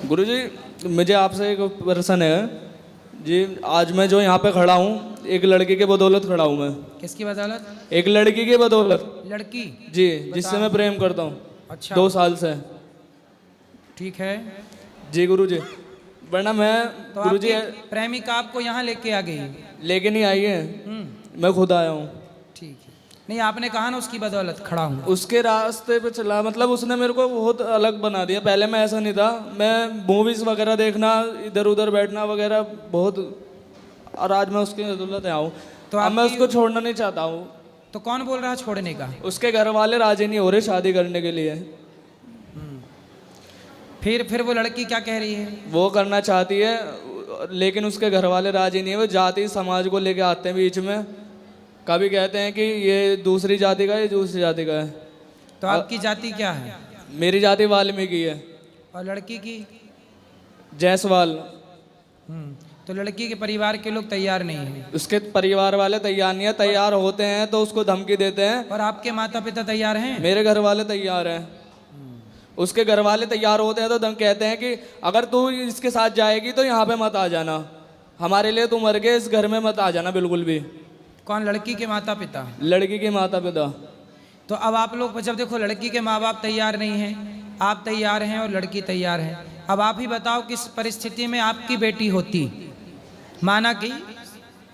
गुरुजी, मुझे आपसे एक प्रश्न है जी। आज मैं जो यहाँ पे खड़ा हूँ, एक लड़की के बदौलत खड़ा हूँ मैं। किसकी बदौलत? एक लड़की की बदौलत लड़की? जी, जिससे मैं प्रेम करता हूँ। अच्छा, 2 साल से। ठीक है। जी गुरुजी, वरना मैं तो गुरुजी आपकी प्रेमिका आपको यहाँ लेके आ गई? लेके नहीं आई है, मैं खुद आया हूँ। ठीक है। नहीं, आपने कहा ना उसकी बदौलत खड़ा हूँ। उसके रास्ते पे चला, मतलब उसने मेरे को बहुत अलग बना दिया। पहले मैं ऐसा नहीं था, मैं मूवीज वगैरह देखना, इधर उधर बैठना वगैरह बहुत, और आज मैं उसकी बदौलत आया हूँ। तो अब मैं आपकी- उसको छोड़ना नहीं चाहता हूँ। तो कौन बोल रहा है छोड़ने का? उसके घर वाले राजी नहीं हो रहे शादी करने के लिए। फिर वो लड़की क्या कह रही है? वो करना चाहती है, लेकिन उसके घर वाले राजी नहीं है। वो जाति समाज को लेके आते हैं बीच में। कभी कहते हैं कि ये दूसरी जाति का है, ये दूसरी जाति का है। तो आपकी जाति क्या है? मेरी जाति वाल्मीकि है। और लड़की की? जायसवाल। तो लड़की के परिवार के लोग तैयार नहीं हैं। उसके परिवार वाले तैयार नहीं है। तैयार होते हैं तो उसको धमकी देते हैं। और आपके माता पिता तैयार हैं? मेरे घर वाले तैयार हैं। उसके घर वाले तैयार होते हैं तो कहते हैं कि अगर तू इसके साथ जाएगी तो यहाँ पे मत आ जाना, हमारे लिए तू मर गए, इस घर में मत आ जाना बिल्कुल भी। कौन? लड़की के माता पिता? लड़की के माता पिता। तो अब आप लोग जब देखो लड़की के माँ बाप तैयार नहीं हैं, आप तैयार हैं और लड़की तैयार है, अब आप ही बताओ किस परिस्थिति में आपकी बेटी होती। माना कि,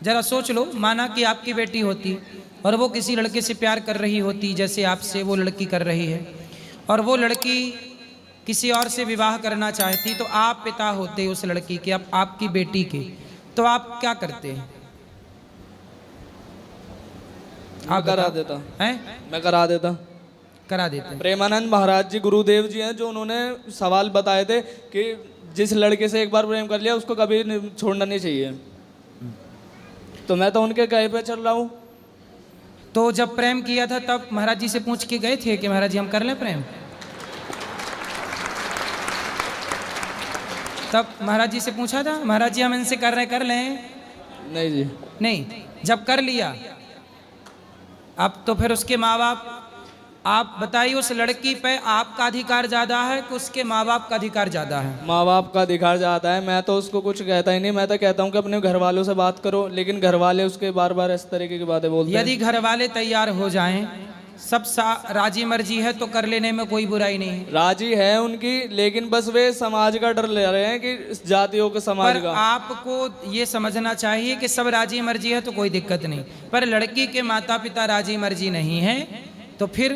जरा सोच लो, माना कि आपकी बेटी होती और वो किसी लड़के से प्यार कर रही होती, जैसे आपसे वो लड़की कर रही है, और वो लड़की किसी और से विवाह करना चाहती, तो आप पिता होते उस लड़की के, अब आपकी बेटी के, तो आप क्या करते हैं? मैं करा देता। हैं? मैं करा देता। करा देते हैं। प्रेमानंद महाराज जी गुरुदेव जी हैं, जो उन्होंने सवाल बताए थे कि जिस लड़के से एक बार प्रेम कर लिया उसको कभी छोड़ना नहीं चाहिए। तो मैं तो उनके कहे पे चल रहा हूँ। तो जब प्रेम किया था तब महाराज जी से पूछ के गए थे कि महाराज जी हम कर लें प्रेम? तब महाराज जी से पूछा था, महाराज जी हम इनसे कर लें? नहीं जी। नहीं। जब कर लिया, अब तो फिर उसके माँ बाप, आप बताइए उस लड़की पे आपका अधिकार ज्यादा है कि उसके माँ बाप का अधिकार ज्यादा है? माँ बाप का अधिकार जाता है। मैं तो उसको कुछ कहता ही नहीं। मैं तो कहता हूँ कि अपने घर वालों से बात करो, लेकिन घर वाले उसके बार बार इस तरीके की बातें बोलते हैं। यदि घर वाले तैयार हो जाएं, सब राजी मर्जी है, तो कर लेने में कोई बुराई नहीं है। राजी है उनकी, लेकिन बस वे समाज का डर ले रहे हैं कि इस जातियों के समाज पर का। आपको ये समझना चाहिए कि सब राजी मर्जी है तो कोई दिक्कत नहीं, पर लड़की के माता पिता राजी मर्जी नहीं है तो फिर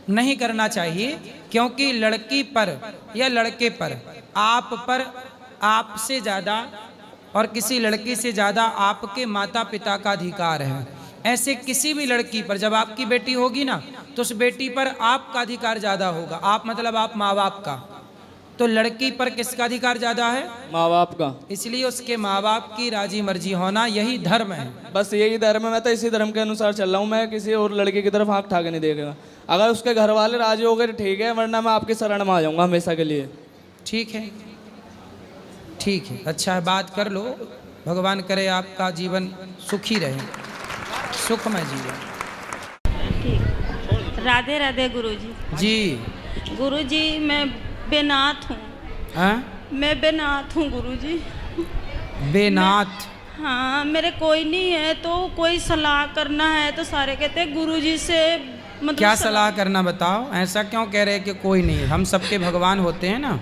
नहीं करना चाहिए, क्योंकि लड़की पर या लड़के पर आपसे ज़्यादा और किसी लड़की से ज़्यादा आपके माता पिता का अधिकार है। ऐसे किसी भी लड़की पर, जब आपकी बेटी होगी ना, तो उस बेटी पर आपका अधिकार ज़्यादा होगा। आप मतलब आप माँ बाप का। तो लड़की पर किसका अधिकार ज़्यादा है? माँ बाप का। इसलिए उसके माँ बाप की राजी मर्जी होना यही धर्म है। बस यही धर्म है। मैं तो इसी धर्म के अनुसार चल रहा हूँ। मैं किसी और लड़की की तरफ आँख ठाके नहीं देखेगा। अगर उसके घर वाले राजी हो गए तो ठीक है, वरना मैं आपकी शरण में आ जाऊँगा हमेशा के लिए। ठीक है, ठीक है, अच्छा है, बात कर लो। भगवान करे आपका जीवन सुखी रहे, सुखमय जीवन। ठीक। राधे राधे गुरुजी। जी। गुरुजी मैं बेनाथ हूँ। हाँ? मैं बेनाथ हूँ गुरुजी। बेनाथ? हाँ, मेरे कोई नहीं है, तो कोई सलाह करना है तो सारे कहते हैं गुरुजी से, मतलब क्या सलाह करना बताओ? ऐसा क्यों कह रहे कि कोई नहीं? हम सबके भगवान होते हैं ना।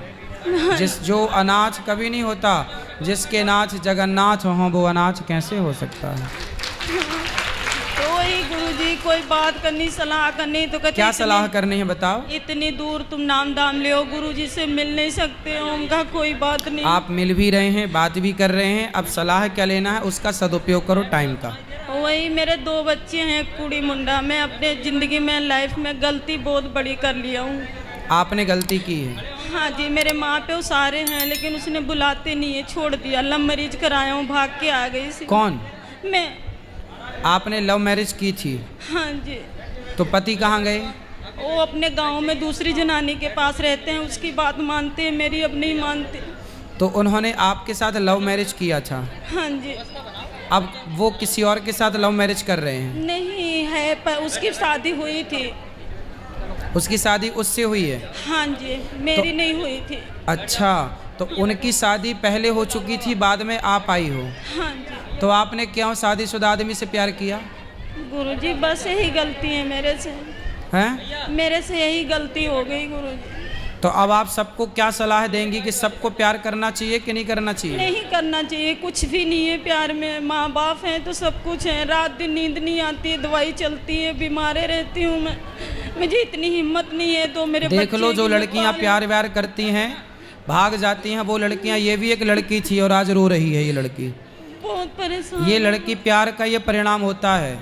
जो अनाथ कभी नहीं होता, जिसके नाथ जगन्नाथ हो वो अनाथ कैसे हो सकता है? तो वही गुरुजी कोई बात करनी, सलाह करनी, तो कहते क्या सलाह करनी है बताओ? इतनी दूर तुम नाम दाम ले हो, गुरुजी से मिल नहीं सकते हो? उनका कोई बात नहीं। आप मिल भी रहे हैं, बात भी कर रहे हैं, अब सलाह क्या लेना है उसका सदुपयोग करो टाइम का। वही मेरे 2 बच्चे हैं, कुड़ी मुंडा। मैं अपने ज़िंदगी में, लाइफ में गलती बहुत बड़ी कर लिया हूँ। आपने गलती की है? हाँ जी, मेरे माँ पे सारे हैं, लेकिन उसने बुलाते नहीं है, छोड़ दिया। लव मैरिज कराया हूँ, भाग के आ गई। कौन? मैं। आपने लव मैरिज की थी? हाँ जी। तो पति कहाँ गए? वो अपने गांव में दूसरी जनानी के पास रहते हैं, उसकी बात मानते हैं, मेरी अब नहीं मानते। तो उन्होंने आपके साथ लव मैरिज किया था? हाँ जी। अब वो किसी और के साथ लव मैरिज कर रहे हैं? नहीं है, पर उसकी शादी हुई थी। उसकी शादी उससे हुई है? हाँ जी, मेरी नहीं हुई थी। अच्छा, तो उनकी शादी पहले हो चुकी थी, बाद में आप आई हो। हाँ जी। तो आपने क्यों शादीशुदा आदमी से प्यार किया? गुरुजी बस यही गलती है मेरे से, हैं? मेरे से यही गलती हो गई गुरुजी। तो अब आप सबको क्या सलाह देंगी कि सबको प्यार करना चाहिए कि नहीं करना चाहिए? नहीं करना चाहिए, कुछ भी नहीं है प्यार में। माँ बाप हैं तो सब कुछ है। रात दिन नींद नहीं आती है, दवाई चलती है, बीमारे रहती हूँ मैं। मुझे इतनी हिम्मत नहीं है तो मेरे देख लो, जो बच्चे की लड़कियां पाल- प्यार व्यार करती हैं, भाग जाती हैं, वो लड़कियां, ये भी एक लड़की थी और आज रो रही है ये लड़की। बहुत परेशान। ये लड़की प्यार का ये परिणाम होता है।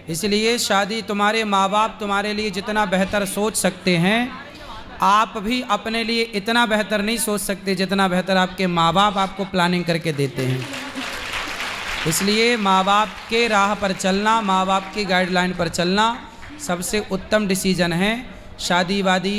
इसलिए शादी, तुम्हारे माँ बाप तुम्हारे लिए जितना बेहतर सोच सकते हैं, आप भी अपने लिए इतना बेहतर नहीं सोच सकते जितना बेहतर आपके माँ बाप आपको प्लानिंग करके देते हैं। इसलिए माँ बाप के राह पर चलना, माँ बाप की गाइडलाइन पर चलना सबसे उत्तम डिसीजन है। शादी वादी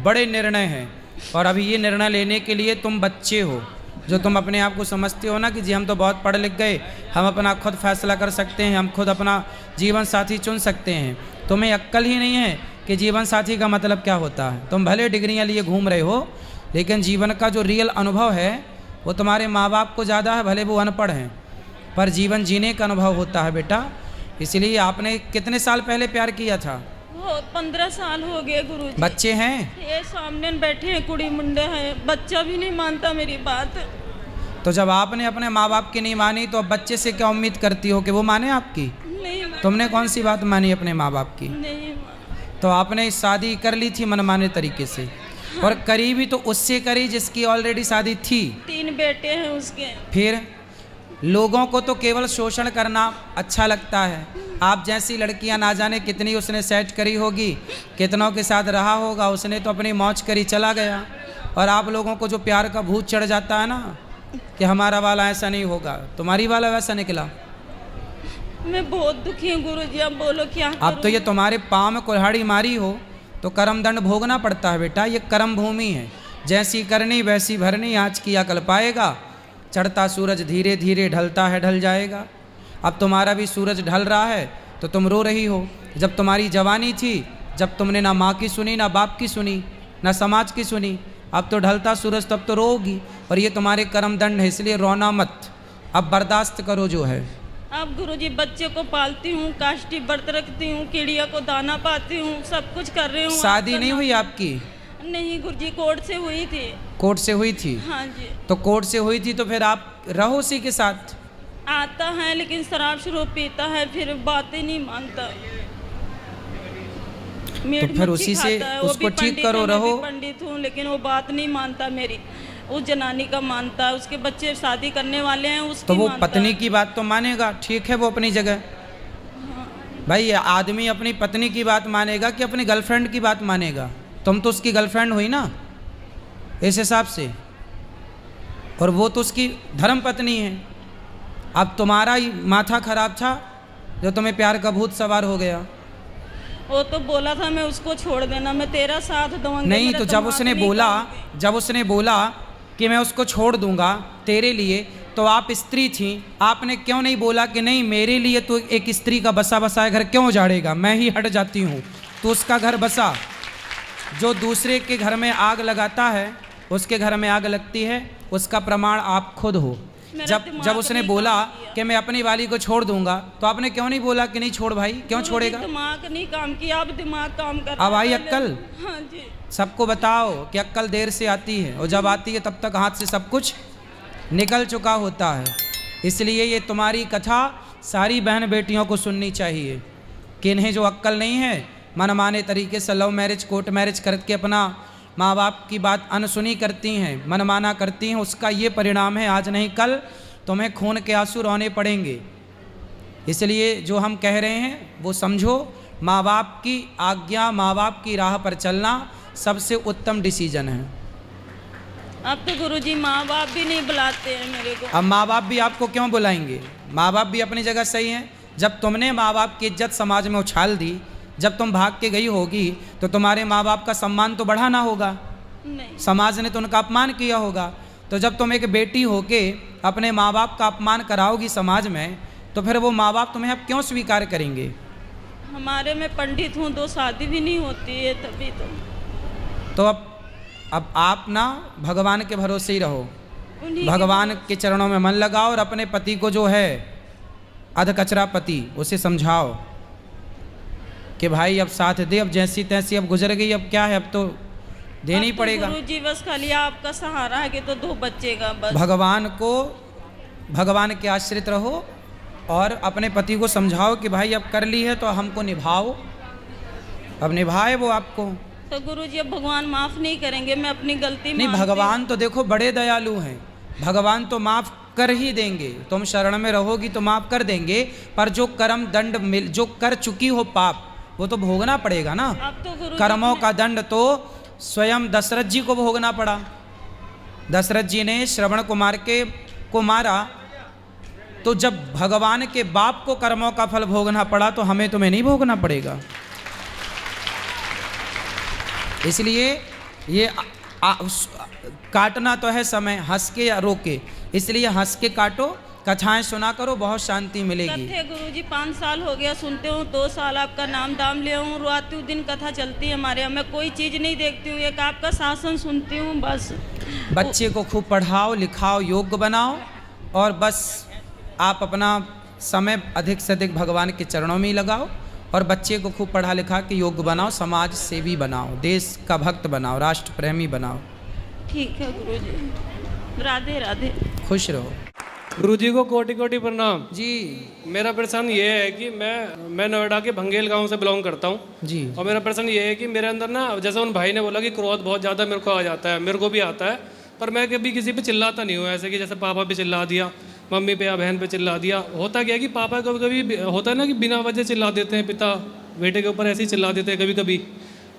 बड़े निर्णय हैं, और अभी ये निर्णय लेने के लिए तुम बच्चे हो, जो तुम अपने आप को समझते हो ना कि जी हम तो बहुत पढ़ लिख गए, हम अपना खुद फैसला कर सकते हैं, हम खुद अपना जीवन साथी चुन सकते हैं। तुम्हें अक्ल ही नहीं है कि जीवन साथी का मतलब क्या होता है। तुम भले डिग्रियां लिए घूम रहे हो, लेकिन जीवन का जो रियल अनुभव है वो तुम्हारे माँ बाप को ज़्यादा है, भले वो अनपढ़ हैं, पर जीवन जीने का अनुभव होता है बेटा। इसलिए आपने कितने साल पहले प्यार किया था? 15 साल हो गए गुरुजी। बच्चे हैं? ये सामने बैठे हैं, कुड़ी मुंडे हैं, बच्चा भी नहीं मानता मेरी बात। तो जब आपने अपने माँ बाप की नहीं मानी, तो अब बच्चे से क्या उम्मीद करती हो कि वो माने आपकी? नहीं तुमने कौन सी बात मानी अपने माँ बाप की? नहीं। तो आपने शादी कर ली थी मनमाने तरीके से, और करी भी तो उससे करी जिसकी ऑलरेडी शादी थी। 3 बेटे हैं उसके। फिर लोगों को तो केवल शोषण करना अच्छा लगता है। आप जैसी लड़कियां ना जाने कितनी उसने सेट करी होगी, कितनों के साथ रहा होगा, उसने तो अपनी मौज करी चला गया। और आप लोगों को जो प्यार का भूत चढ़ जाता है ना कि हमारा वाला ऐसा नहीं होगा, तुम्हारी वाला वैसा निकला। मैं बहुत दुखी हूँ गुरुजी, अब बोलो क्या अब तो ये तुम्हारे पाँव में कुल्हाड़ी मारी हो तो कर्म दंड भोगना पड़ता है बेटा। ये कर्म भूमि है, जैसी करनी वैसी भरनी, आज किया कल पाएगा। चढ़ता सूरज धीरे धीरे ढलता है, ढल जाएगा। अब तुम्हारा भी सूरज ढल रहा है तो तुम रो रही हो। जब तुम्हारी जवानी थी, जब तुमने ना माँ की सुनी, ना बाप की सुनी, ना समाज की सुनी, अब तो ढलता सूरज, तब तो रोगी। और ये तुम्हारे कर्म दंड है, इसलिए रोना मत, अब बर्दाश्त करो जो है। अब गुरुजी बच्चे को पालती हूँ, काष्टी व्रत रखती हूँ, चिड़िया को दाना पाती हूँ, सब कुछ कर रही हूँ। शादी नहीं हुई आपकी? नहीं गुरुजी, कोर्ट से हुई थी। कोर्ट से हुई थी? हाँ जी। तो कोर्ट से हुई थी तो फिर आप रहो उसी के साथ। आता है लेकिन शराब शुरू पीता है, फिर बातें नहीं मानता। तो फिर उसी से उसको ठीक करो, रहो। पंडित हूँ लेकिन वो बात नहीं मानता मेरी, उस जनानी का मानता है। उसके बच्चे शादी करने वाले हैं, उसकी तो वो मानता पत्नी है। की बात तो मानेगा, ठीक है, वो अपनी जगह। भाई आदमी अपनी पत्नी की बात मानेगा कि अपनी गर्लफ्रेंड की बात मानेगा? तुम तो उसकी गर्लफ्रेंड हुई ना इस हिसाब से, और वो तो उसकी धर्म पत्नी है। अब तुम्हारा ही माथा खराब था जो तुम्हें प्यार का भूत सवार हो गया। वो तो बोला था मैं उसको छोड़ देना, मैं तेरा साथ दूंगा। नहीं, तो जब उसने बोला कि मैं उसको छोड़ दूंगा तेरे लिए, तो आप स्त्री थी, आपने क्यों नहीं बोला कि नहीं मेरे लिए तो एक स्त्री का बसा बसाया घर क्यों उजाड़ेगा, मैं ही हट जाती हूँ। तो उसका घर बसा। जो दूसरे के घर में आग लगाता है उसके घर में आग लगती है, उसका प्रमाण आप खुद हो। जब उसने बोला कि मैं अपनी वाली को छोड़ दूंगा, तो आपने क्यों नहीं बोला कि नहीं छोड़ भाई, क्यों छोड़ेगा? दिमाग नहीं काम किया, अब दिमाग काम कर। अब आई अक्ल? हाँ जी। सबको बताओ कि अक्ल देर से आती है, और जब आती है तब तक हाथ से सब कुछ निकल चुका होता है। इसलिए ये तुम्हारी कथा सारी बहन बेटियों को सुननी चाहिए कि इन्हें जो अक्ल नहीं है, मनमाने तरीके से लव मैरिज, कोर्ट मैरिज करके अपना माँ बाप की बात अनसुनी करती हैं, मनमाना करती हैं, उसका ये परिणाम है आज नहीं कल तुम्हें खून के आंसू रोने पड़ेंगे। इसलिए जो हम कह रहे हैं वो समझो, माँ बाप की आज्ञा, माँ बाप की राह पर चलना सबसे उत्तम डिसीजन है। अब तो गुरुजी माँ बाप भी नहीं बुलाते हैं मेरे को। अब माँ बाप भी आपको क्यों बुलाएंगे? माँ बाप भी अपनी जगह सही हैं। जब तुमने माँ बाप की इज्जत समाज में उछाल दी, जब तुम भाग के गई होगी, तो तुम्हारे माँ बाप का सम्मान तो बढ़ा ना होगा? नहीं। समाज ने तो उनका अपमान किया होगा। तो जब तुम एक बेटी होके अपने माँ बाप का अपमान कराओगी समाज में, तो फिर वो माँ बाप तुम्हें अब क्यों स्वीकार करेंगे? हमारे में पंडित हूँ, 2 शादी भी नहीं होती है तभी तो अब आप ना भगवान के भरोसे ही रहो, उन्हीं भगवान के चरणों में मन लगाओ और अपने पति को जो है अध कचरा पति उसे समझाओ कि भाई अब साथ दे, अब जैसी तैसी अब गुजर गई, अब क्या है, अब तो देना ही पड़ेगा। गुरुजी बस खाली आपका सहारा है कि तो 2 बच्चे का बस। भगवान के आश्रित रहो और अपने पति को समझाओ कि भाई अब कर ली है तो हमको निभाओ, अब निभाए वो आपको। तो गुरुजी अब भगवान माफ नहीं करेंगे, मैं अपनी गलती नहीं, मानती भगवान तो देखो बड़े दयालु हैं, भगवान तो माफ कर ही देंगे, तुम शरण में रहोगी तो माफ कर देंगे, पर जो कर्म दंड जो कर चुकी हो पाप वो तो भोगना पड़ेगा ना। अब तो गुरुजी कर्मों का दंड तो स्वयं दशरथ जी को भोगना पड़ा। दशरथ जी ने श्रवण कुमार को मारा, तो जब भगवान के बाप को कर्मों का फल भोगना पड़ा तो हमें तुम्हें नहीं भोगना पड़ेगा। इसलिए ये काटना तो है समय, हंस के या रो के, इसलिए हंस के काटो, कथाएं सुना करो, बहुत शांति मिलेगी। कथे गुरुजी 5 साल हो गया सुनते हूँ, 2 साल आपका नाम दाम लिया हूँ, रात दिन कथा चलती है हमारे यहाँ, मैं कोई चीज़ नहीं देखती हूँ, एक आपका शासन सुनती हूँ बस। बच्चे को खूब पढ़ाओ लिखाओ, योग्य बनाओ, और बस आप अपना समय अधिक से अधिक भगवान के चरणों में ही लगाओ, और बच्चे को खूब पढ़ा लिखा के योग्य बनाओ, समाज सेवी बनाओ, देश का भक्त बनाओ, राष्ट्र प्रेमी बनाओ। ठीक है गुरुजी, राधे राधे, खुश रहो। गुरुजी को कोटि कोटि प्रणाम जी। मेरा प्रश्न ये है कि मैं नोएडा के भंगेल गांव से बिलोंग करता हूँ जी। और मेरा प्रश्न ये है कि मेरे अंदर ना, जैसे उन भाई ने बोला कि क्रोध बहुत ज़्यादा मेरे को आ जाता है, मेरे को भी आता है, पर मैं कभी किसी पे चिल्लाता नहीं हूँ, ऐसे कि जैसे पापा पे चिल्ला दिया, मम्मी पे या बहन पे चिल्ला दिया। होता क्या है कि पापा कभी कभी होता है ना कि बिना वजह चिल्ला देते हैं, पिता बेटे के ऊपर ऐसे ही चिल्ला देते हैं, कभी कभी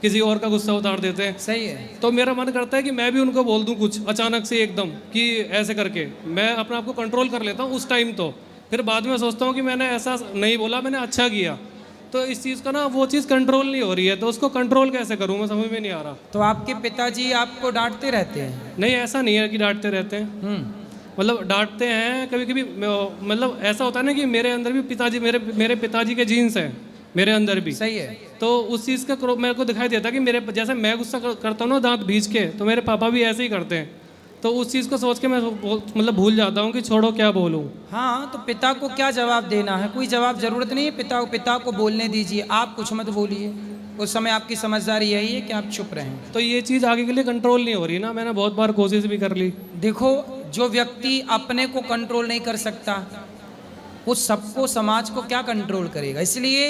किसी और का गुस्सा उतार देते हैं। सही है। तो मेरा मन करता है कि मैं भी उनको बोल दूं कुछ अचानक से एकदम कि ऐसे करके मैं अपने आप को कंट्रोल कर लेता हूँ उस टाइम, तो फिर बाद में सोचता हूँ कि मैंने ऐसा नहीं बोला, मैंने अच्छा किया। तो इस चीज़ का ना वो चीज़ कंट्रोल नहीं हो रही है, तो उसको कंट्रोल कैसे करूँ मैं समझ में नहीं आ रहा। तो आपके पिताजी आपको डांटते रहते हैं? नहीं, ऐसा नहीं है कि डांटते रहते हैं, मतलब डांटते हैं कभी कभी, मतलब ऐसा होता है ना कि मेरे अंदर भी पिताजी मेरे पिताजी के जीन्स हैं मेरे अंदर भी। सही है। तो उस चीज़ का मेरे को दिखाई देता है कि मेरे जैसे मैं गुस्सा करता हूँ ना दांत भींच के, तो मेरे पापा भी ऐसे ही करते हैं। तो उस चीज़ को सोच के मैं मतलब भूल जाता हूँ कि छोड़ो क्या बोलूँ। हाँ, तो पिता को क्या जवाब देना है, कोई जवाब जरूरत नहीं है। पिता को बोलने दीजिए, आप कुछ मत बोलिए, उस समय आपकी समझदारी यही है कि आप चुप रहें। तो ये चीज़ आगे के लिए कंट्रोल नहीं हो रही ना, मैंने बहुत बार कोशिश भी कर ली। देखो, जो व्यक्ति अपने को कंट्रोल नहीं कर सकता वो सबको, समाज को क्या कंट्रोल करेगा। इसलिए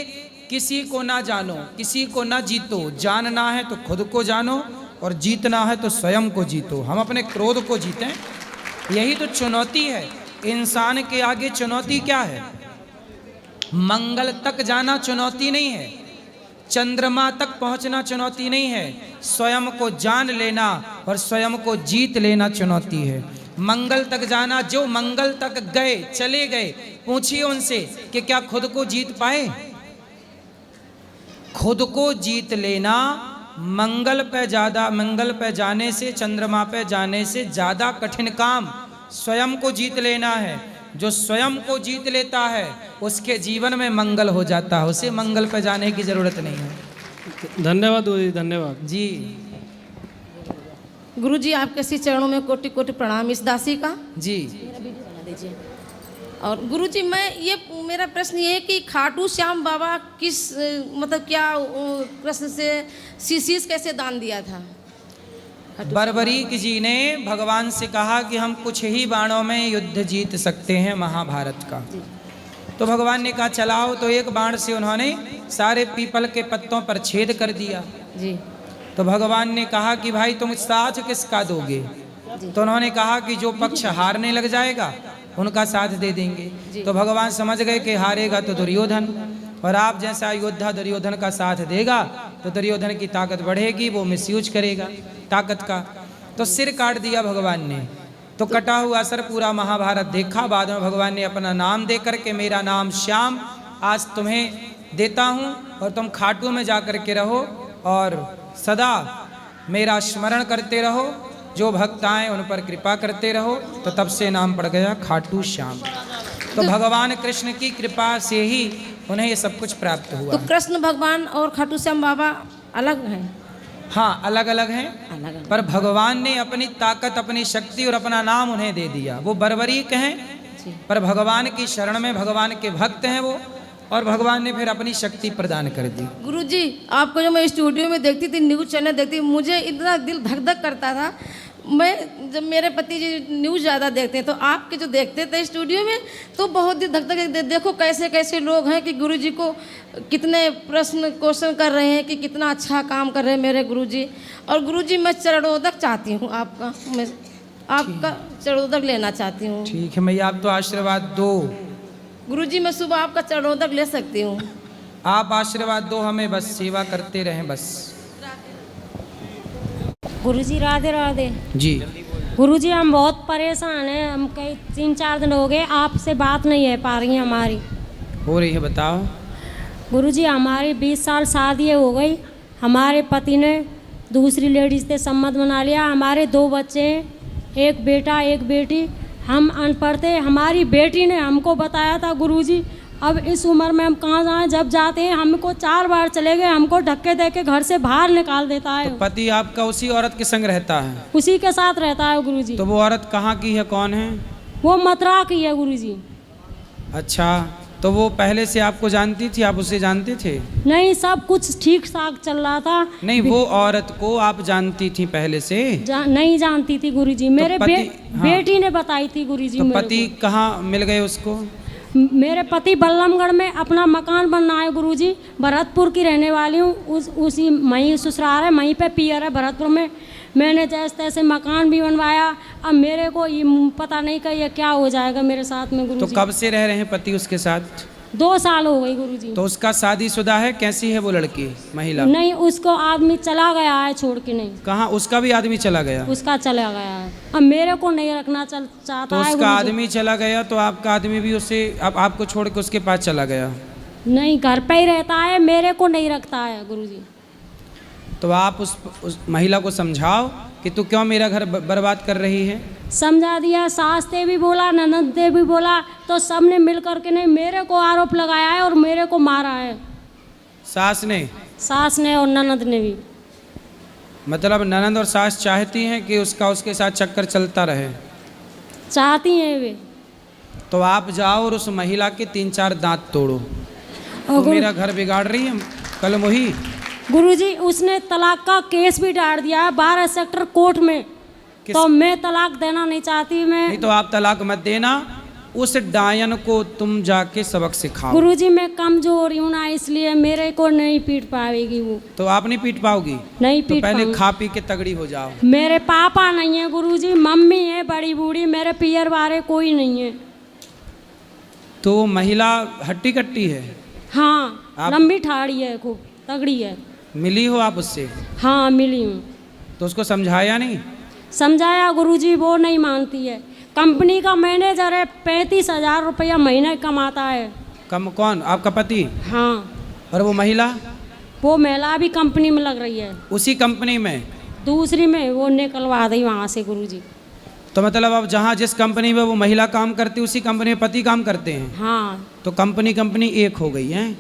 किसी को ना जानो, किसी को ना जीतो, जानना है तो खुद को जानो और जीतना है तो स्वयं को जीतो। हम अपने क्रोध को जीतें, यही तो चुनौती है इंसान के आगे। चुनौती क्या है? मंगल तक जाना चुनौती नहीं है, चंद्रमा तक पहुंचना चुनौती नहीं है, स्वयं को जान लेना और स्वयं को जीत लेना चुनौती है। मंगल तक जाना, जो मंगल तक गए, चले गए, पूछिए उनसे कि क्या खुद को जीत पाए। खुद को जीत लेना मंगल पे जाने से, चंद्रमा पे जाने से ज्यादा कठिन काम स्वयं को जीत लेना है। जो स्वयं को जीत लेता है उसके जीवन में मंगल हो जाता है, उसे मंगल पे जाने की जरूरत नहीं है। धन्यवाद गुरुजी, धन्यवाद जी। गुरुजी आपके श्री चरणों में कोटि कोटि प्रणाम इस दासी का। जी। और गुरुजी मेरा प्रश्न ये है कि खाटू श्याम बाबा किस मतलब क्या कृष्ण से शीश कैसे दान दिया था? बर्बरीक जी ने भगवान से कहा कि हम कुछ ही बाणों में युद्ध जीत सकते हैं महाभारत का। तो भगवान ने कहा चलाओ, तो एक बाण से उन्होंने सारे पीपल के पत्तों पर छेद कर दिया। जी। तो भगवान ने कहा कि भाई तुम साथ किसका दोगे? तो उन्होंने कहा कि जो पक्ष हारने लग जाएगा उनका साथ दे देंगे। तो भगवान समझ गए कि हारेगा तो दुर्योधन, और आप जैसा योद्धा दुर्योधन का साथ देगा तो दुर्योधन की ताकत बढ़ेगी, वो मिसयूज करेगा ताकत का। तो सिर काट दिया भगवान ने। तो कटा हुआ सर पूरा महाभारत देखा। बाद में भगवान ने अपना नाम दे करके, मेरा नाम श्याम आज तुम्हें देता हूँ और तुम खाटू में जा कर के रहो और सदा मेरा स्मरण करते रहो, जो भक्त आए उन पर कृपा करते रहो। तो तब से नाम पड़ गया खाटू श्याम। तो भगवान कृष्ण की कृपा से ही उन्हें ये सब कुछ प्राप्त हुआ। तो कृष्ण भगवान और खाटू श्याम बाबा अलग हैं? हाँ, अलग अलग हैं, अलग अलग। पर भगवान ने अपनी ताकत, अपनी शक्ति और अपना नाम उन्हें दे दिया। वो बर्बरीक हैं, जी। पर भगवान की शरण में भगवान के भक्त हैं वो, और भगवान ने फिर अपनी शक्ति प्रदान कर दी। गुरुजी, आपको जो मैं स्टूडियो में देखती थी, न्यूज़ चैनल देखती, मुझे इतना दिल धक धक करता था। मैं जब मेरे पति जी न्यूज़ ज़्यादा देखते हैं, तो आपके जो देखते थे स्टूडियो में, तो बहुत दिल धक धक। देखो कैसे कैसे लोग हैं कि गुरुजी को कितने प्रश्न क्वेश्चन कर रहे हैं कि कितना अच्छा काम कर रहे हैं मेरे गुरुजी। और गुरुजी, मैं चरणोदक चाहती हूँ आपका, मैं आपका चरणोदक लेना चाहती हूँ। ठीक है मैया, आप तो आशीर्वाद दो। गुरुजी, मैं सुबह आपका चरणोदक ले सकती हूँ? आप आशीर्वाद दो हमें, बस सेवा करते रहें बस। गुरुजी राधे राधे। जी। गुरुजी, हम बहुत परेशान हैं, हम कई 3-4 दिन हो गए आपसे बात नहीं है पा रही हमारी। हो रही है, बताओ। गुरुजी, हमारी 20 साल शादी हो गई, हमारे पति ने दूसरी लेडीज से सम्मत बना लिया। हमारे 2 बच्चे हैं, एक बेटा एक बेटी। हम अनपढ़ थे, हमारी बेटी ने हमको बताया था गुरुजी, अब इस उम्र में हम कहाँ जाएं। जब जाते हैं हमको 4 बार चले गए, हमको धक्के दे के घर से बाहर निकाल देता है। तो पति आपका उसी औरत के संग रहता है? उसी के साथ रहता है गुरुजी। तो वो औरत कहाँ की है, कौन है? वो मथुरा की है गुरुजी। अच्छा, तो वो पहले से आपको जानती थी, आप उसे जानते थे? नहीं, सब कुछ ठीक ठाक चल रहा था। नहीं, वो औरत को आप जानती थी पहले से? नहीं जानती थी गुरुजी, मेरे हाँ। बेटी ने बताई थी गुरुजी। तो पति कहाँ मिल गए उसको? मेरे पति बल्लमगढ़ में अपना मकान बनना है गुरुजी। भरतपुर की रहने वाली हूँ, उसी वहीं ससुराल है, वहीं पे पियर है भरतपुर में। मैंने जैसे तैसे मकान भी बनवाया। अब मेरे को ये पता नहीं कि ये क्या हो जाएगा मेरे साथ में गुरुजी। तो कब से रह रहे हैं पति उसके साथ? 2 साल हो गई गुरुजी। तो उसका शादीशुदा है? कैसी है वो लड़की, महिला? नहीं, उसको आदमी चला गया है छोड़ के। नहीं, कहाँ? उसका भी आदमी चला गया? उसका चला गया है, अब मेरे को नहीं रखना चाहता तो है उसका गुरुजी। आदमी चला गया, तो आपका आदमी भी उसे अब आपको छोड़ के उसके पास चला गया? नहीं, घर पे ही रहता है, मेरे को नहीं रखता है गुरुजी। तो आप उस महिला को समझाओ कि तू क्यों मेरा घर बर्बाद कर रही है। समझा दिया, सास ने भी बोला, ननद ने भी बोला, तो सब ने मिल करके नहीं मेरे को आरोप लगाया है और मेरे को मारा है। सास ने? सास ने और ननद ने भी। मतलब ननद और सास चाहती हैं कि उसके साथ चक्कर चलता रहे? चाहती हैं वे। तो आप जाओ और उस महिला के 3-4 दांत तोड़ो। तो मेरा घर बिगाड़ रही है कल मोही। गुरुजी, उसने तलाक का केस भी डाल दिया है 12 सेक्टर कोर्ट में। तो मैं तलाक देना नहीं चाहती। मैं नहीं, तो आप तलाक मत देना, उस डायन को तुम जाके सबक सिखाओ। गुरुजी, मैं कमजोर हूँ ना, इसलिए मेरे को नहीं पीट पाएगी वो। तो आप नहीं पीट पाओगी? नहीं तो पीट पहले पाऊंगी। खा पी के तगड़ी हो जाओ। मेरे पापा नहीं है गुरुजी, मम्मी है बड़ी बूढ़ी, मेरे पियर बारे कोई नहीं है। तो महिला हट्टी कट्टी है? हाँ, आप- लंबी ठाड़ी है, खूब तगड़ी है। मिली हो आप उससे? हाँ, मिली हूँ। तो उसको समझाया नहीं? समझाया गुरुजी, वो नहीं मानती है। कंपनी का मैनेजर है, 35,000 रुपया महीने कमाता है। कम? कौन? आपका पति? हाँ, और वो महिला? वो महिला भी कंपनी में लग रही है, उसी कंपनी में? दूसरी में। वो निकलवा दी वहाँ से गुरुजी। तो मतलब अब जहाँ जिस कंपनी में वो महिला काम करती है, उसी कंपनी में पति काम करते हैं? हाँ, तो कंपनी एक हो गई है।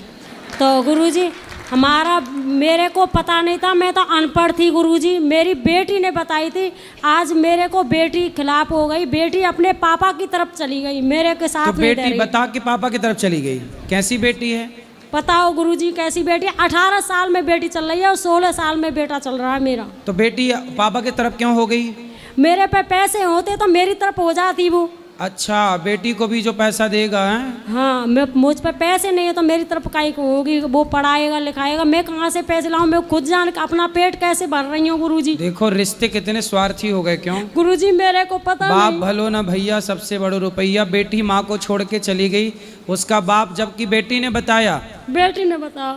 तो गुरुजी हमारा, मेरे को पता नहीं था, मैं तो अनपढ़ थी गुरुजी। मेरी बेटी ने बताई थी। आज मेरे को बेटी खिलाफ हो गई, बेटी अपने पापा की तरफ चली गई, मेरे के साथ तो नहीं रह बेटी रही। बता के पापा की तरफ चली गई? कैसी बेटी है? बताओ गुरुजी, कैसी बेटी? 18 साल में बेटी चल रही है और 16 साल में बेटा चल रहा है मेरा। तो बेटी पापा की तरफ क्यों हो गई? मेरे पे पैसे होते तो मेरी तरफ हो जाती वो। अच्छा, बेटी को भी जो पैसा देगा है? हाँ, मैं मुझ पे पैसे नहीं है तो मेरी तरफ काई को होगी? वो पढ़ाएगा लिखाएगा, मैं कहाँ से पैसे लाऊं? मैं खुद जान के अपना पेट कैसे भर रही हूँ गुरुजी। देखो रिश्ते कितने स्वार्थी हो गए। क्यों गुरुजी? मेरे को पता बाप नहीं। भलो ना भैया, सबसे बड़ो रुपया। बेटी माँ को छोड़ के चली गई, उसका बाप, जबकि बेटी ने बताया बेटी ने बताया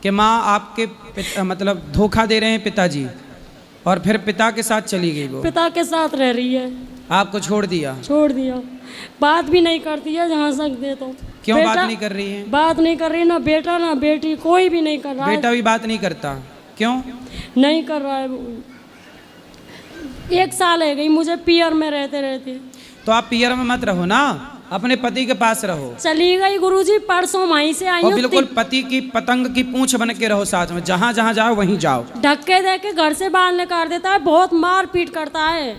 कि माँ आपके मतलब धोखा दे रहे हैं पिताजी, और फिर पिता के साथ चली गई। वो पिता के साथ रह रही है, आपको छोड़ दिया? छोड़ दिया। बात भी नहीं करती है जहाँ सकते तो। क्यों बेटा- बात नहीं कर रही है? बात नहीं कर रही, ना बेटा ना बेटी, कोई भी नहीं कर रहा है। बेटा भी बात नहीं करता? क्यों नहीं कर रहा है वो। 1 साल है गई मुझे पियर में रहते रहते। तो आप पियर में मत रहो ना, अपने पति के पास रहो चली गई गुरुजी, परसों वहीं से आई और हूँ। बिल्कुल पति की पतंग की पूंछ बन के रहो साथ में, जहाँ जहाँ जाओ वहीं जाओ। धक्के दे के घर से बाहर निकाल देता है, बहुत मार पीट करता है।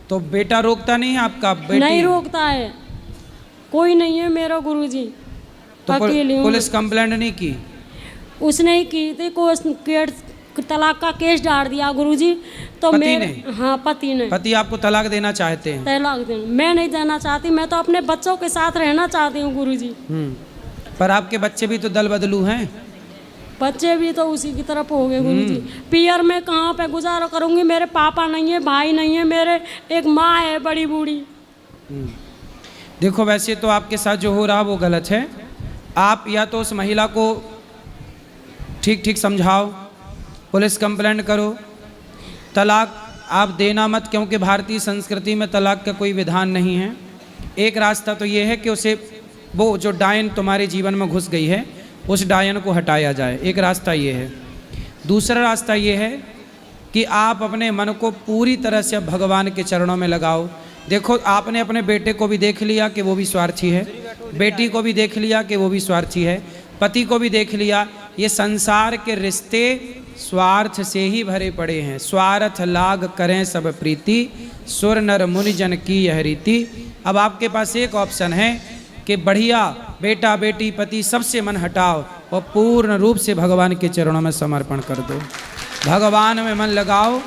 तो बेटा रोकता नहीं है आपका? बेटी नहीं रोकता है, कोई नहीं है मेरा गुरुजी, तो अकेली हूँ। पुलिस कंप्लेंट नहीं की? उसने ही की थी, तलाक का केस डाल दिया गुरुजी। तो पति मेरे ने? हाँ पति ने। पति आपको तलाक देना चाहते हैं? तलाक देना मैं नहीं देना चाहती, मैं तो अपने बच्चों के साथ रहना चाहती हूँ गुरुजी। पर आपके बच्चे भी तो दल बदलू हैं। बच्चे भी तो उसी की तरफ हो गए गुरुजी। पियर में कहाँ पे गुजारा करूँगी, मेरे पापा नहीं है, भाई नहीं है, मेरे एक माँ है बड़ी बूढ़ी। देखो वैसे तो आपके साथ जो हो रहा वो गलत है। आप या तो उस महिला को ठीक ठीक समझाओ, पुलिस कंप्लेंट करो, तलाक आप देना मत, क्योंकि भारतीय संस्कृति में तलाक का कोई विधान नहीं है। एक रास्ता तो ये है कि उसे, वो जो डायन तुम्हारे जीवन में घुस गई है, उस डायन को हटाया जाए, एक रास्ता ये है। दूसरा रास्ता ये है कि आप अपने मन को पूरी तरह से भगवान के चरणों में लगाओ। देखो आपने अपने बेटे को भी देख लिया कि वो भी स्वार्थी है, बेटी को भी देख लिया कि वो भी स्वार्थी है, पति को भी देख लिया। ये संसार के रिश्ते स्वार्थ से ही भरे पड़े हैं। स्वार्थ लाग करें सब प्रीति, सुर नर मुनि जन की यह रीति। अब आपके पास एक ऑप्शन है कि बढ़िया बेटा बेटी पति सबसे मन हटाओ और पूर्ण रूप से भगवान के चरणों में समर्पण कर दो। भगवान में मन लगाओ,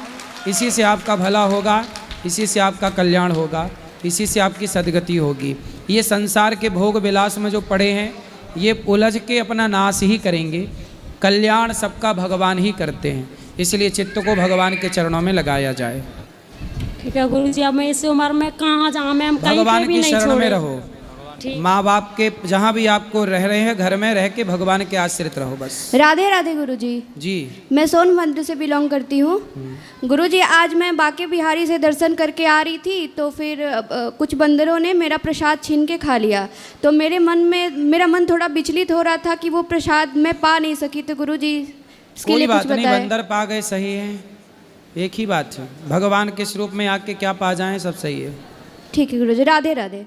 इसी से आपका भला होगा, इसी से आपका कल्याण होगा, इसी से आपकी सदगति होगी। ये संसार के भोग विलास में जो पड़े हैं, ये उलझ के अपना नाश ही करेंगे। कल्याण सबका भगवान ही करते हैं, इसलिए चित्त को भगवान के चरणों में लगाया जाए। ठीक है गुरुजी, अब मैं इस उम्र में कहाँ जाऊँ, मैं कहीं भगवान पे भी की नहीं शरण में छोड़े। रहो। ठीक। माँ बाप के जहाँ भी आपको रह रहे हैं घर में रह के भगवान के आश्रित रहो बस। राधे राधे गुरुजी। जी मैं सोनभद्र से बिलोंग करती हूँ। गुरुजी आज मैं बांके बिहारी से दर्शन करके आ रही थी, तो फिर कुछ बंदरों ने मेरा प्रसाद छीन के खा लिया। तो मेरा मन थोड़ा विचलित हो रहा था कि वो प्रसाद मैं पा नहीं सकी। तो गुरुजी इसके कोई लिए बात कुछ नहीं, बताएं। बंदर पा गए सही है, एक ही बात है। भगवान के स्वरूप में आके क्या पा जाएं सब सही है। ठीक है गुरुजी, राधे राधे।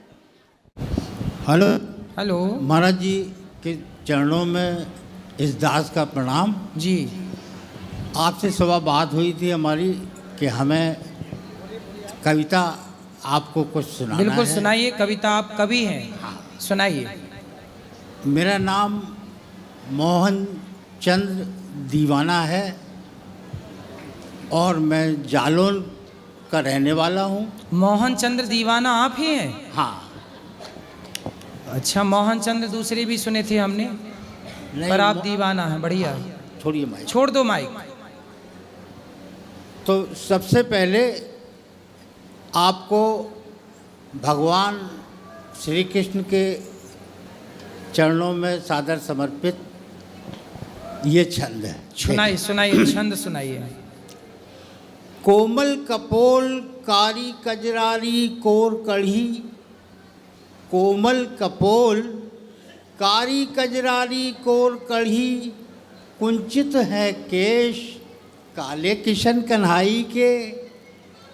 हेलो हेलो महाराज जी के चरणों में इस दास का प्रणाम। जी, आपसे सुबह बात हुई थी हमारी कि हमें कविता आपको कुछ सुनाना बिल्कुल है। सुनाइए, कविता आप कवि हैं, सुनाइए। मेरा नाम मोहन चंद्र दीवाना है और मैं जालौन का रहने वाला हूँ। मोहन चंद्र दीवाना आप ही हैं? हाँ। अच्छा, मोहन चंद्र दूसरे भी सुने थे हमने, नहीं, पर आप दीवाना हैं। बढ़िया, छोड़िए माइक। छोड़ दो माइक। तो सबसे पहले आपको भगवान श्री कृष्ण के चरणों में सादर समर्पित ये छंद है। सुनाइए सुनाइए, छंद सुनाइए। कोमल कपोल कारी कजरारी कोर कढ़ी, कोमल कपोल कारी कजरारी कोर कढ़ी, कुंचित है केश काले किशन कन्हाई के,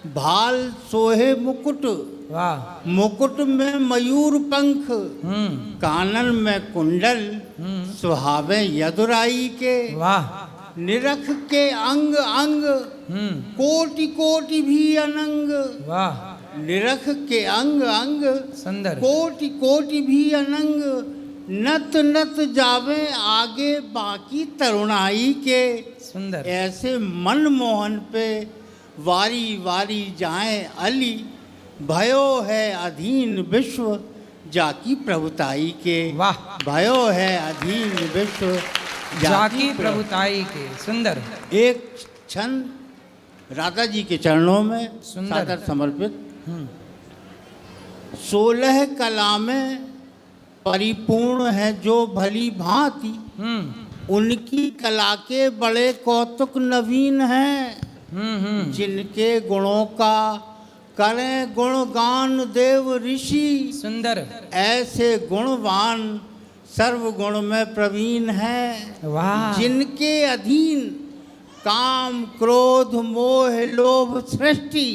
भाल सोहे मुकुट वाह। मुकुट में मयूर पंख, कानन में कुंडल सुहावे यदुराई के, वाह। निरख के अंग अंग कोटि कोटि भी अनंग, वाह, निरख के अंग अंग सुंदर। कोटि कोटि भी अनंग, नत नत जावे आगे बाकी तरुणाई के, सुंदर। ऐसे मनमोहन पे वारी वारी जाए अली, भयो है अधीन विश्व जाकी प्रभुताई के। वाह। भयो है अधीन विश्व जाकी प्रभुताई के। सुंदर। एक छंद राधा जी के चरणों में सुंदर। सादर समर्पित। 16 कला में परिपूर्ण है जो भली भांति, उनकी कला के बड़े कौतुक नवीन हैं, जिनके गुणों का करें गुणगान देव ऋषि, सुंदर। ऐसे गुणवान सर्वगुण में प्रवीण हैं, वाह। जिनके अधीन काम क्रोध मोह लोभ सृष्टि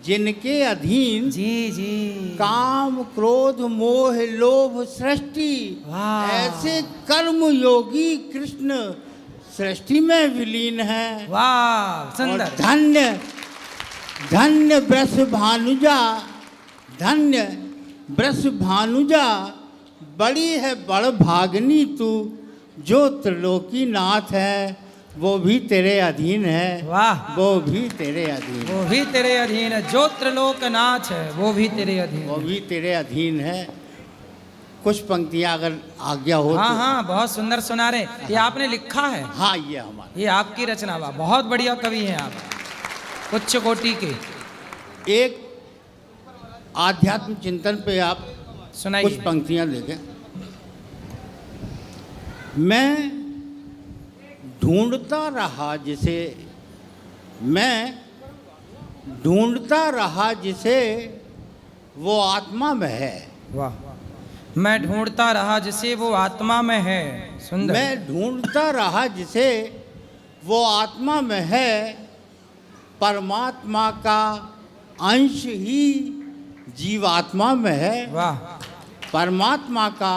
जिनके अधीन जी जी काम क्रोध मोह लोभ सृष्टि, वाह। ऐसे कर्म योगी कृष्ण सृष्टि में विलीन है। वाह और सुंदर। धन्य धन्य वृष भानुजा, धन्य वृष भानुजा, बड़ी है बड़ भागनी तू, जो त्रिलोकी नाथ है वो भी तेरे अधीन है। वाह। वो भी तेरे अधीन, वो भी तेरे अधीन है, जो त्रिलोकनाथ है वो भी तेरे अधीन वो है। भी तेरे अधीन है। कुछ पंक्तियां अगर आज्ञा हो हाँ तो। हाँ बहुत सुंदर सुना रहे। ये आपने लिखा है? हाँ, ये हमारा ये आपकी रचना हुआ। बहुत बढ़िया कवि हैं आप, उच्च कोटि के। एक आध्यात्म चिंतन पे आप कुछ सुनाइए। पंक्तियां देखें। मैं ढूंढता रहा जिसे, मैं ढूंढता रहा जिसे वो आत्मा में है। वाह। मैं ढूंढता रहा जिसे वो आत्मा में है। सुंदर। मैं ढूंढता रहा जिसे वो आत्मा में है, परमात्मा का अंश ही जीवात्मा में है। वाह। परमात्मा का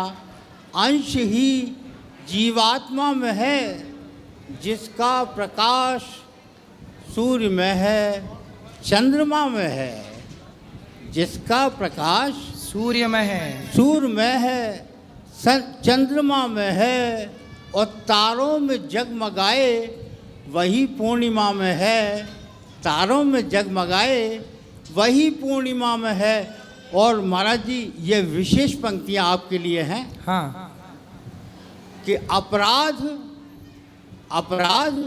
अंश ही जीवात्मा में है, जिसका प्रकाश सूर्य में है चंद्रमा में है, जिसका प्रकाश सूर्य में है, सूर्य में है चंद्रमा में है, और तारों में जगमगाए वही पूर्णिमा में है, तारों में जगमगाए वही पूर्णिमा में है। और महाराज जी ये विशेष पंक्तियाँ आपके लिए हैं हाँ। कि अपराध अपराध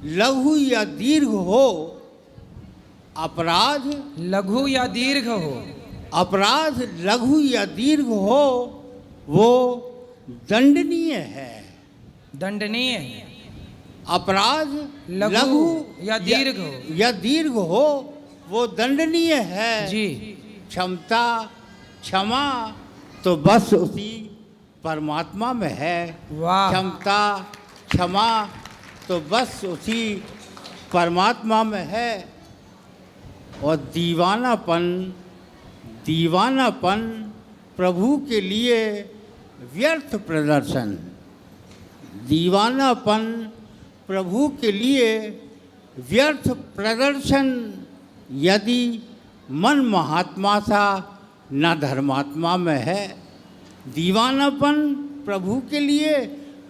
लघु या दीर्घ हो, अपराध लघु या दीर्घ हो, अपराध लघु या दीर्घ हो, वो दंडनीय है। दंडनीय। अपराध लघु या दीर्घ हो, या दीर्घ हो, वो दंडनीय है जी। क्षमता क्षमा तो बस उसी परमात्मा में है। वाह। क्षमता क्षमा तो बस उसी परमात्मा में है। और दीवानापन दीवानापन प्रभु के लिए व्यर्थ प्रदर्शन, दीवानापन प्रभु के लिए व्यर्थ प्रदर्शन, यदि मन महात्मा सा न धर्मात्मा में है। दीवानापन प्रभु के लिए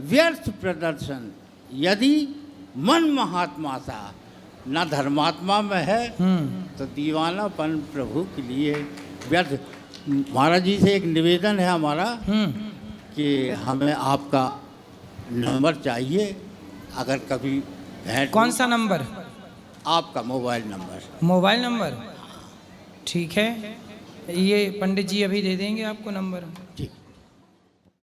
व्यर्थ प्रदर्शन, यदि मन महात्मा सा न धर्मात्मा में है, तो दीवानापन प्रभु के लिए व्यर्थ। महाराज जी से एक निवेदन है हमारा कि हमें आपका नंबर चाहिए, अगर कभी भेंट। कौन सा नंबर? आपका मोबाइल नंबर। मोबाइल नंबर ठीक है, ये पंडित जी अभी दे देंगे आपको नंबर। ठीक।